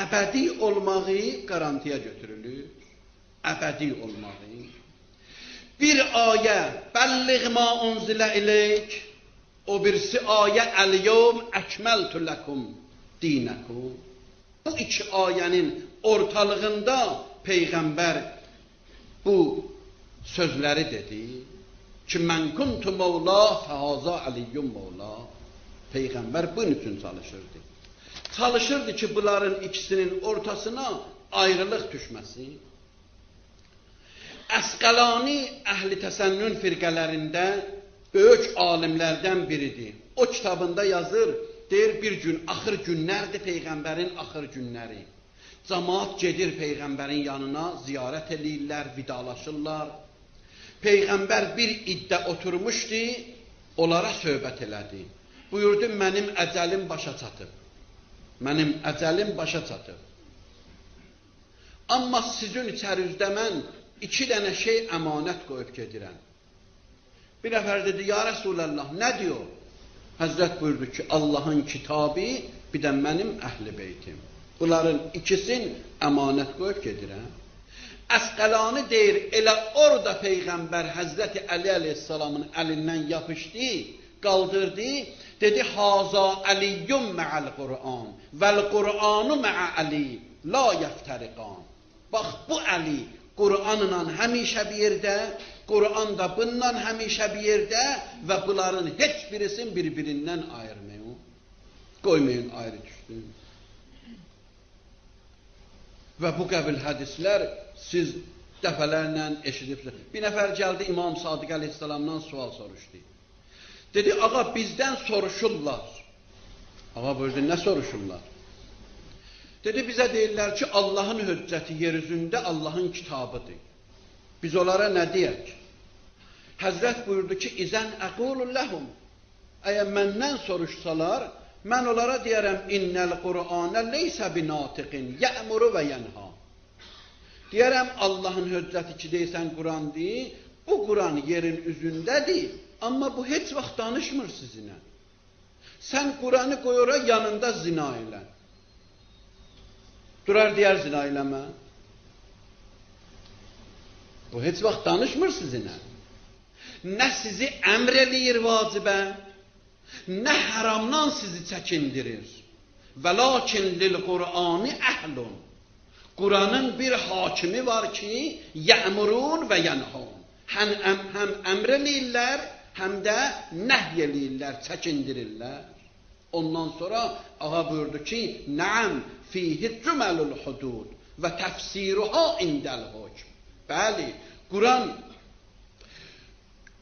S1: əbədi olmağı qarantiya götürülür. Əbədi olmağı. Bir ayə, bəlliğ ma unzilə ileyk, o birisi ayə, əl-yevm əkməltü ləkum dinəkum. Bu iki ayənin ortalığında Peyğəmbər bu sözləri dedi ki, mən kuntu mevla, fəhaza əliyyum mevla. Peyğəmbər bunun üçün çalışırdı. Çalışırdı ki, bunların ikisinin ortasına ayrılıq düşməsin. Əsqəlani əhli təsənnün firqələrində böyük alimlərdən biridir. O kitabında yazır, deyir bir gün, axır günlərdir Peyğəmbərin axır günləri. Cəmaat gedir Peyğəmbərin yanına, ziyarət eləyirlər, vidalaşırlar. Peyğəmbər bir iddə oturmuşdu, onlara söhbət elədi. Buyurdu, mənim əcəlim başa çatıb. Mənim əcəlim başa çatıb. Amma sizin içərinizdə mən iki dənə şey əmanət qoyub gedirəm. Bir nəfər dedi, ya Rəsulallah, nə diyor? Həzrət buyurdu ki, Allahın kitabı, bir də mənim əhl-i beytim. Bunların ikisin əmanət qoyub gedirəm. Əsqəlani deyir, elə orada Peyğəmbər Həzrəti Əli əleyhissalamın əlindən yapışdı, qaldırdı, dedi, haza əliyyum mə'əl Qur'an, vəl-Qur'anu mə'ə Əli, la yəftəriqan. Bax, bu Əli, Qur'anla həmişə bir yerdə, Qur'an da bundan həmişə bir yerdə və bunların heç birisin bir-birindən ayırmayın. Qoymayın ayrı düşsün. Və bu qəbil hədislər siz dəfələrlə eşidibsiniz. Bir nəfər gəldi İmam Sadiq əleyhissalamdan sual soruşdu. Dedi, ağa bizdən soruşurlar. Ağa buyurdu, nə soruşurlar? Dedi, bizə deyirlər ki, Allahın hüccəti yer üzündə Allahın kitabıdır. Biz onlara nə deyək? Həzrət buyurdu ki, İzən əqulu ləhum. Əgər məndən soruşsalar, mən onlara deyərəm, İnnəl Qur'anə leysə binatiqin, yə'muru və yənha. Deyərəm, Allahın hüccəti ki, deysən Qur'andır, bu Qur'an yerin üzündədir, amma bu heç vaxt danışmır sizinlə. Sən Qur'anı qoyura yanında zina ilə. Durar deyər zina eləmə. Bu heç vaxt danışmır sizinlə. Nə sizi əmr eləyir vacibə, nə haramdan sizi çəkindirir. Və lakin lil Qur'ani əhlun. Qur'anın bir hakimi var ki, yəmurun və yənhun. Həm əmr eləyirlər, həm də nəhy eləyirlər, çəkindirirlər. Ondan sonra ağa buyurdu ki, nəam fihi cüməlul hudud və təfsiruha indəl hukm. Bəli, Qur'an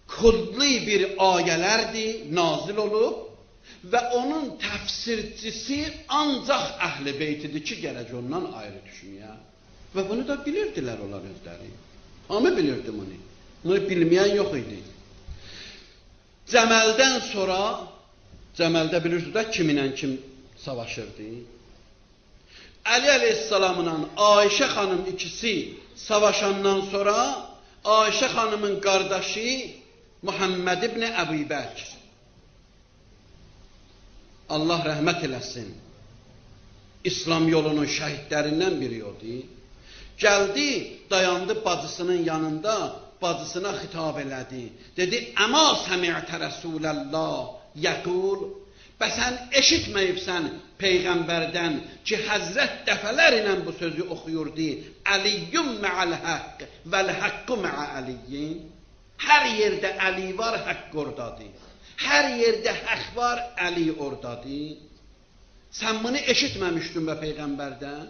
S1: kulli bir ayələrdir, nazil olub və onun təfsirçisi ancaq əhl-i beytidir ki, gərək ondan ayrı düşünüyə. Və bunu da bilirdilər onlar özləri. Hamı bilirdi bunu. Bunu bilməyən yox idi. Cəməldən sonra, Cəməldə bilirsiniz də kiminlə kim savaşırdı. Əli əleyhissalamla Ayşə xanım ikisi savaşandan sonra Ayşə xanımın qardaşı Muhammed ibn Əbu Bəkr, Allah rəhmət eləsin, İslam yolunun şəhidlərindən biri odu. Gəldi, dayandı bacısının yanında, bacısına xitab elədi. Dedi, əma səmi'tə Rəsuləllah yəqul, bəsən eşitməyibsən Peyğəmbərdən ki, Həzrət dəfələrlə bu sözü oxuyurdu. Əliyyum mə'əl haqq vəl haqqu mə'ə əliyyin. Hər yerdə Əli var, haqq oradadır. Hər yerdə haqq var, Əli oradadır. Sən bunu eşitməmişdin bə Peyğəmbərdən?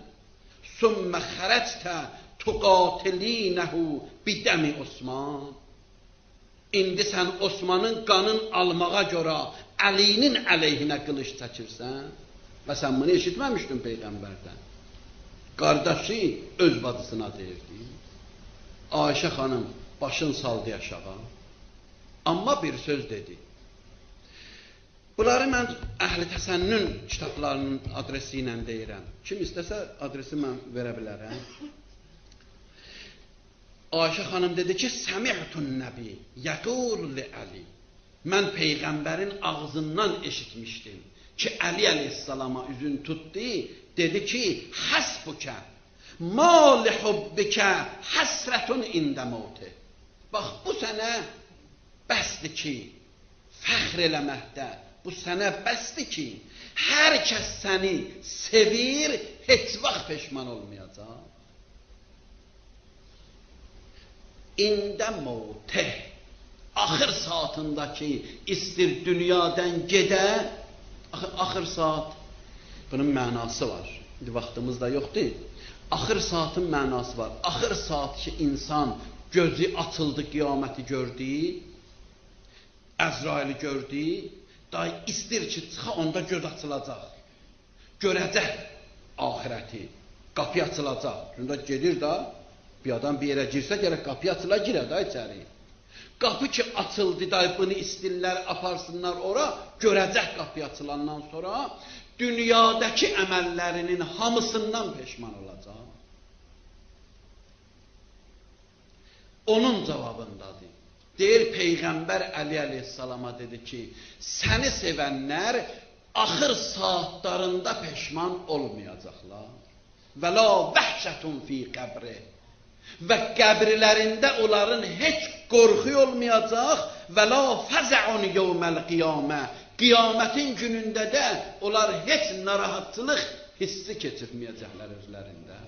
S1: Sümmə xərəctə tuqatilinəhu bidəmi Osman. İndi sən Osmanın qanın almağa görə Əlinin əleyhinə qılış çəkirsən və sən bunu eşitməmişdin Peyğəmbərdən. Qardaşı öz bacısına deyirdi. Ayşə xanım başın saldı aşağı. Amma bir söz dedi. Bunları mən Əhl-i Təsənnün kitablarının adresi ilə deyirəm. Kim istəsə adresi mən verə bilərəm. Ayşə xanım dedi ki, Səmi'tun nəbi yəqul li Əli. Mən Peyğəmbərin ağzından eşitmişdim ki, Əli əleyhissalama üzün tutdu, dedi ki, həsbukə, ma li hubbikə həsrətun ində mevti. Bax, bu sənə bəsdir ki, fəxr eləməkdə, bu sənə bəsdir ki, hər kəs səni sevir, heç vaxt peşman olmayacaq. İndə mevti. Axır saatındakı istir dünyadan gedə, axır saat, bunun mənası var. İndi vaxtımız da yoxdur. Axır saatın mənası var. Axır saat ki, insan gözü açıldı, qiyaməti gördü, Əzraili gördü, day istir ki, çıxa onda göz açılacaq. Görəcək ahirəti, qapı açılacaq. Çünki gedir da, bir adam bir yerə girsə, gərək qapı açıla girə da içəri. Qapı ki açıldı da, bunu istirlər, aparsınlar ora, görəcək qapı açılandan sonra, dünyadakı əməllərinin hamısından peşman olacaq. Onun cavabındadır. Deyir, Peyğəmbər Əli əleyhissalama dedi ki, səni sevənlər axır saatlarında peşman olmayacaqlar. Və la vəhşətun fi qəbri. Və qəbirlərində onların heç qorxu olmayacaq və la fəzəun yevməl qiyamə. Qiyamətin günündə də onlar heç narahatçılıq hissi keçirməyəcəklər özlərində.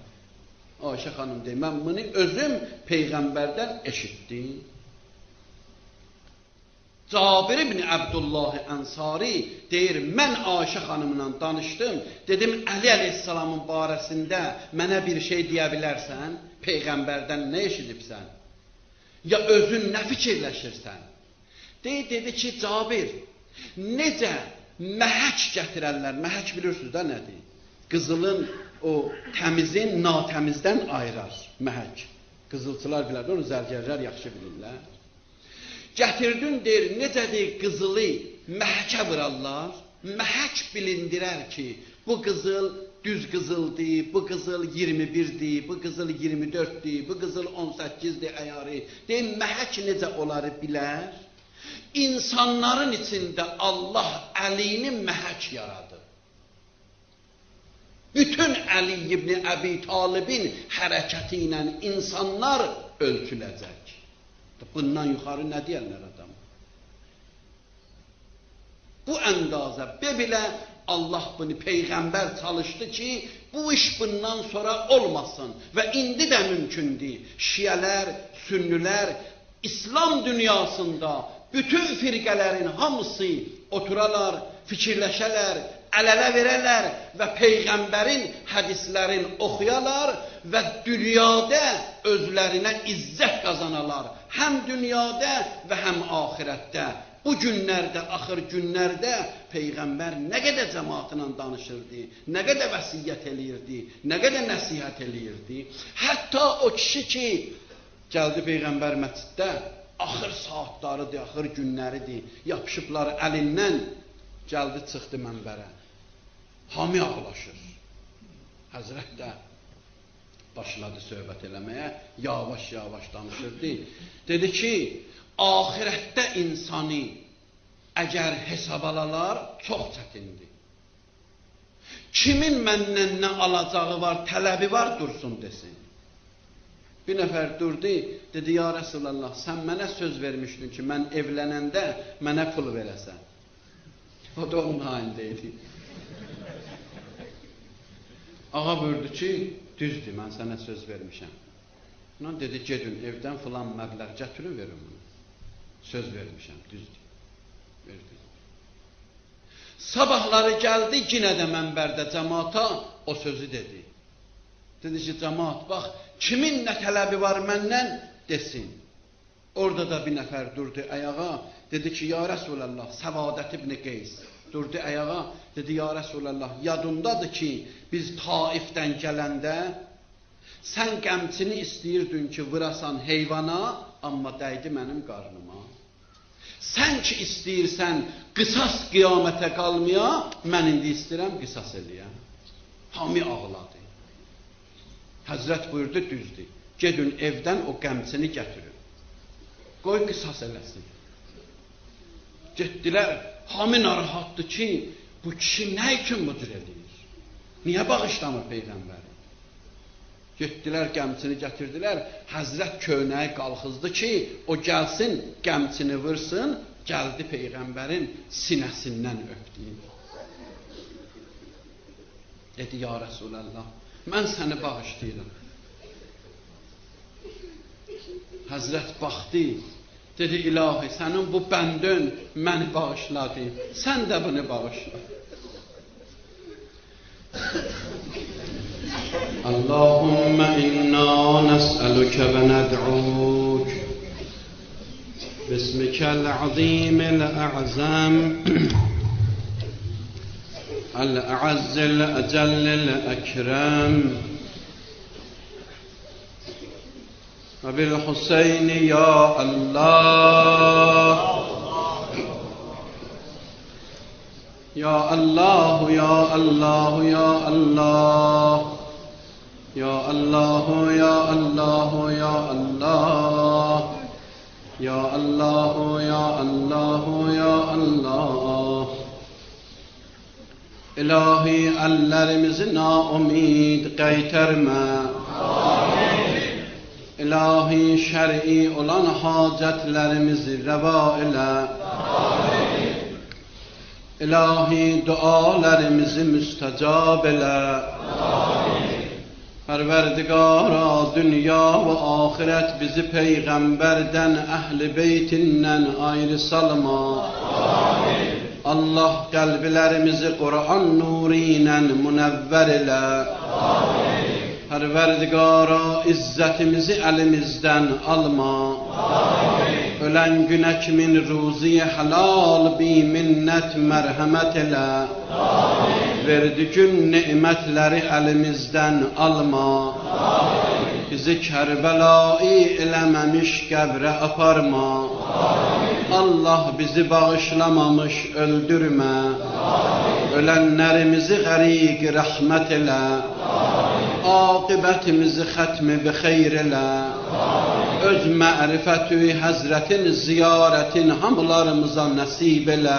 S1: Ayşə xanım deyir, mən bunu özüm Peyğəmbərdən eşitdim. Cabir ibn Abdullah Ənsari deyir, mən Ayşə xanımla danışdım, dedim, Əli əleyhissalamın barəsində mənə bir şey deyə bilərsən, Peyğəmbərdən nə eşidibsən? Ya özün nə fikirləşirsən? Dedi ki, Cabir, necə məhək gətirərlər, məhək bilirsiniz də nədir? Qızılın, o təmizin natəmizdən ayırar məhək. Qızılçılar bilər, onu zərgərlər yaxşı bilirlər. Gətirdin deyir, necədir qızılı məhəkə vurarlar, məhək bilindirər ki, bu qızıl düz qızıldır, bu qızıl 21'dir, bu qızıl 24'dir, bu qızıl 18'dir əyarı. Deyir, məhək necə onları bilər? İnsanların içində Allah Əlini məhək yaradı. Bütün Əli ibn Əbi Talibin hərəkəti ilə insanlar ölçüləcək. Bundan yuxarı nə deyərlər adam? Bu əndazə belə Allah bunu Peyğəmbər çalışdı ki, bu iş bundan sonra olmasın və indi də mümkündür. Şiyələr, sünnülər, İslam dünyasında bütün firqələrin hamısı oturalar, fikirləşələr, əl-ələ verələr və Peyğəmbərin hədislərin oxuyalar və dünyada özlərinə izzət qazanalar. Həm dünyada və həm axirətdə. Bu günlərdə, axır günlərdə Peyğəmbər nə qədər cəmaatla danışırdı, nə qədər vəsiyyət eləyirdi, nə qədər nəsihət eləyirdi. Hətta o kişi ki, gəldi Peyğəmbər məsciddə, axır saatlarıdır, axır günləridir, yapışıblar əlindən, gəldi, çıxdı mənbərə. Hamı ağlaşır. Həzrət də başladı söhbət eləməyə, yavaş-yavaş danışırdı. Dedi ki, axirətdə insanı əgər hesab alalar, çox çətindir. Kimin məndən nə alacağı var, tələbi var, dursun desin. Bir nəfər durdu, dedi, ya Rəsulallah, sən mənə söz vermişdin ki, mən evlənəndə mənə pul verəsən. O da onun halində idi. Ağa buyurdu ki, düzdür, mən sənə söz vermişəm. Ona dedi, gedin evdən filan məbləğ gətirin, verin bunu. Söz vermişəm, düzdür. Verdi. Sabahları gəldi, yenə də mənbərdə cəmaata o sözü dedi. Dedi ki, cəmaat, bax, kimin nə tələbi var məndən, desin. Orada da bir nəfər durdu ayağa, dedi ki, ya Rəsulallah, Səvadət ibn Qeys. Durdu ayağa, dedi, ya Rəsulallah, yadımdadır ki, biz Taifdən gələndə, sən qəmçini istəyirdin ki, vırasan heyvana, amma dəydi mənim qarnıma. Sən ki istəyirsən qisas qiyamətə qalmaya, mən indi istəyirəm qisas eləyəm. Hamı ağladı. Həzrət buyurdu, düzdür. Gedin evdən o qəmçini gətirin. Qoy qisas eləsin. Getdilər, hamı narahatdır ki, bu kişi nə üçün bu cür eləyir? Niyə bağışlamır Peyğəmbəri? Getdilər, qəmçini gətirdilər. Həzrət köynəyi qalxızdı ki, o gəlsin, qəmçini vırsın, gəldi Peyğəmbərin sinəsindən öpdü. Dedi, ya Rəsulallah, mən səni bağışlayıram. Həzrət baxdı, dedi, ilahi, sənin bu bəndin məni bağışladı, sən də bunu bağışla. Allahümme inna nes'eluke ve ned'uk bismikel azimil a'zam el-a'azzil ecellil ekrem ve bil Hüseyni ya Allah ya Allah ya Allah ya Allah ya Allah ya Allah ya Allah ya Allah ya Allah ya Allah İlahi ellerimizi naumid qaytarma. İlahi şer'i olan hacetlerimizi reva ile. İlahi dualarımızı müstecab ile. Perverdigara dünya ve ahiret bizi peygamberden, ehli beytinden ayrı salma. Allah kalplerimizi Kur'an nuriyle münevver ile. Perverdigara izzetimizi elimizden alma. Ölen güne kimin ruziye helal bi minnet merhamet ile. Verdiğin nimetleri elimizden alma. Bizi Kerbela'yı elememiş kebre aparma. Allah bizi bağışlamamış öldürme. Ölenlerimizi garik rahmet ile. Akıbetimizi hatmi bi hayr ile. Öz ma'rifetü hazretin ziyaretin hamlarımıza nasip ile.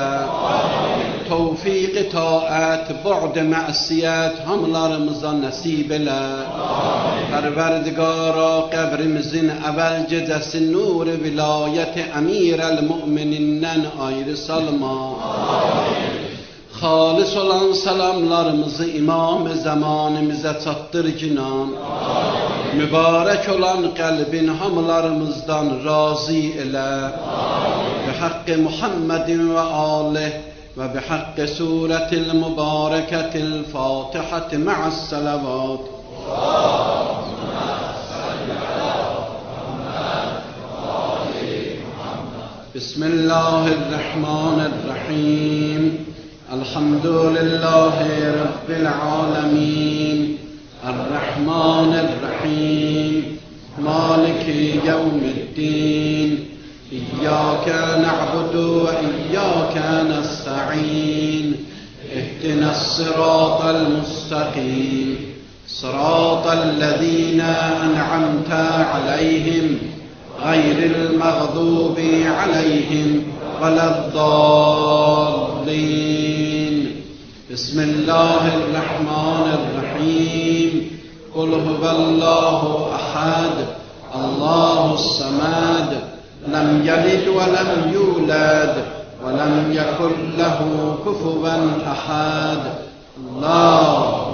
S1: Tevfik taat, bu'd ma'siyet hamlarımıza nasip ile. Perverdigara kabrimizin evvel gecesi nur vilayeti emirel mümininden ayrı salma. Halis olan selamlarımızı İmam-ı zamanımıza çatdır cinan. Mübarek olan kalbin hamlarımızdan razı ile. Bi hakkı Muhammedin ve alih ve bi hakkı suretil mübareketil Fatihati ma'as salavat. Bismillahirrahmanirrahim. Elhamdülillahi Rabbil alemin. Errahmanirrahim. Maliki yevmiddin. İyyâke na'budu ve iyyâke nesta'in. Ihdina الصراط المستقيم صراط الذين أنعمت عليهم غير المغضوب عليهم ولا الضالين. بسم الله الرحمن الرحيم. قل هو الله أحد الله الصمد لم يلد ولم يولد ولم يكن له كفوا أحد. الله